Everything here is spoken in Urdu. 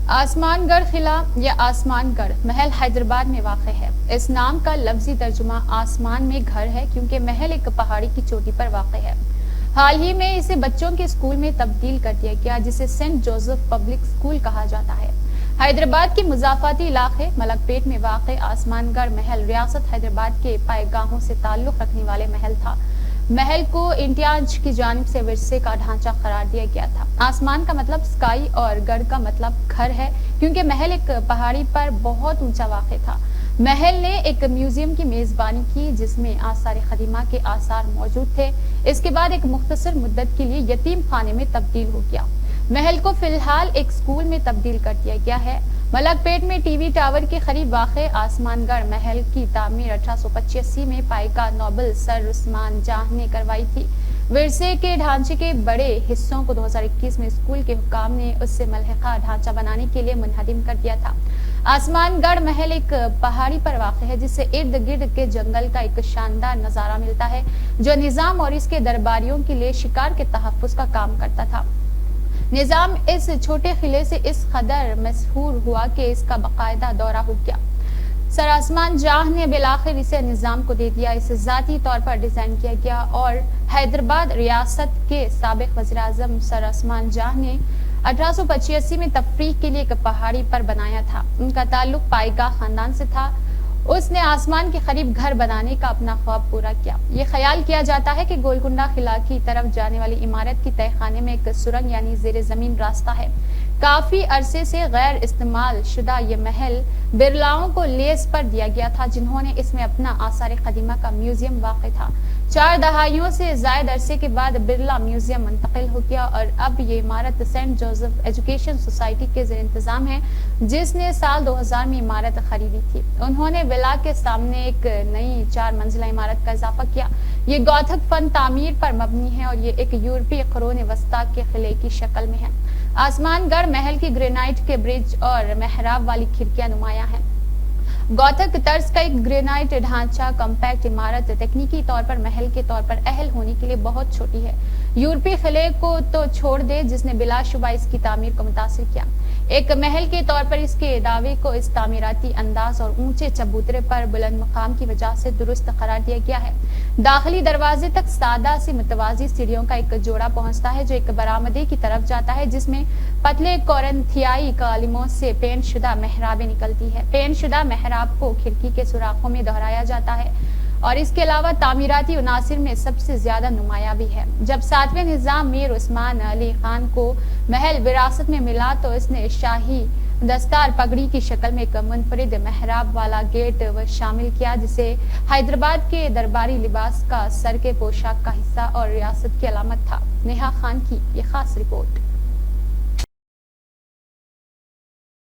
آسمان گڑھ قلعہ یا آسمان گڑھ محل حیدرآباد میں واقع ہے۔ اس نام کا لفظی ترجمہ آسمان میں گھر ہے کیونکہ محل ایک پہاڑی کی چوٹی پر واقع ہے۔ حال ہی میں اسے بچوں کے اسکول میں تبدیل کر دیا گیا جسے سینٹ جوزف پبلک اسکول کہا جاتا ہے۔ حیدرآباد کے مضافاتی علاقے ملک پیٹ میں واقع آسمان گڑھ محل ریاست حیدرآباد کے پائے گاہوں سے تعلق رکھنے والے محل تھا۔ محل کو انٹیاج کی جانب سے ورثے کا ڈھانچہ قرار دیا گیا تھا۔ آسمان کا مطلب اسکائی اور گڑھ کا مطلب گھر ہے کیونکہ محل ایک پہاڑی پر بہت اونچا واقع تھا۔ محل نے ایک میوزیم کی میزبانی کی جس میں آثار قدیمہ کے آثار موجود تھے۔ اس کے بعد ایک مختصر مدت کے لیے یتیم خانے میں تبدیل ہو گیا۔ محل کو فی الحال ایک اسکول میں تبدیل کر دیا گیا ہے۔ ملک پیٹ میں ٹی وی ٹاور کے قریب واقع آسمان گڑھ محل کی تعمیر 1885 میں پائیگاہ نوبل سر عثمان جاہ نے کروائی تھی۔ ورثے کے ڈھانچے کے بڑے حصوں کو 2021 میں اسکول کے حکام نے اس سے ملحقہ ڈھانچہ بنانے کے لیے منہدم کر دیا تھا۔ آسمان گڑھ محل ایک پہاڑی پر واقع ہے جس سے ارد گرد کے جنگل کا ایک شاندار نظارہ ملتا ہے جو نظام اور اس کے درباریوں کے لیے شکار کے تحفظ کا کام کرتا تھا۔ نظام اس چھوٹے قلعے سے اس قدر مشہور ہوا کہ اس کا باقاعدہ دورہ ہو گیا۔ سر عثمان جاہ نے بالآخر اسے نظام کو دے دیا۔ اسے ذاتی طور پر ڈیزائن کیا گیا اور حیدرآباد ریاست کے سابق وزیر اعظم سر عثمان جاہ نے 1885 میں تفریح کے لیے ایک پہاڑی پر بنایا تھا۔ ان کا تعلق پائیگاہ خاندان سے تھا۔ اس نے آسمان کے قریب گھر بنانے کا اپنا خواب پورا کیا۔ یہ خیال کیا جاتا ہے کہ گولکنڈہ قلعہ کی طرف جانے والی عمارت کی تہہ خانے میں ایک سرنگ یعنی زیر زمین راستہ ہے۔ کافی عرصے سے غیر استعمال شدہ یہ محل برلاؤں کو لیز پر دیا گیا تھا جنہوں نے اس میں اپنا آثار قدیمہ کا میوزیم واقع تھا۔ 4 دہائیوں سے زائد عرصے کے بعد برلا میوزیم منتقل ہو گیا اور اب یہ عمارت سینٹ جوزف ایجوکیشن سوسائٹی کے زیر انتظام ہے جس نے سال 2000 میں عمارت خریدی تھی۔ انہوں نے ولا کے سامنے ایک نئی 4 منزلہ عمارت کا اضافہ کیا۔ یہ گوتھک فن تعمیر پر مبنی ہے اور یہ ایک یورپی قرون وسطی کے قلعے کی شکل میں ہے۔ آسمان گڑھ محل کی گرینائٹ کے برج اور محراب والی کھڑکیاں نمایاں ہیں۔ گوتھک طرز کا ایک گرینائٹ ڈھانچہ کمپیکٹ عمارت تکنیکی طور پر محل کے طور پر اہل ہونے کے لیے بہت چھوٹی ہے۔ یورپی قلعے کو تو چھوڑ دے جس نے بلا شبہ اس کی تعمیر کو متاثر کیا۔ ایک محل کے طور پر اس کے دعوے کو اس تعمیراتی انداز اور اونچے چبوترے پر بلند مقام کی وجہ سے درست قرار دیا گیا ہے۔ داخلی دروازے تک سادہ سی متوازی سیڑھیوں کا ایک جوڑا پہنچتا ہے جو ایک برآمدے کی طرف جاتا ہے جس میں پتلے کورنتھیائی کالموں سے پینٹ شدہ محرابیں نکلتی ہے۔ پینٹ شدہ محراب کو کھڑکی کے سوراخوں میں دہرایا جاتا ہے اور اس کے علاوہ تعمیراتی عناصر میں سب سے زیادہ نمایاں بھی ہے۔ جب 7ویں نظام میر عثمان علی خان کو محل وراثت میں ملا تو اس نے شاہی دستار پگڑی کی شکل میں ایک منفرد محراب والا گیٹ شامل کیا جسے حیدرآباد کے درباری لباس کا سر کے پوشاک کا حصہ اور ریاست کی علامت تھا۔ نیہا خان کی یہ خاص رپورٹ۔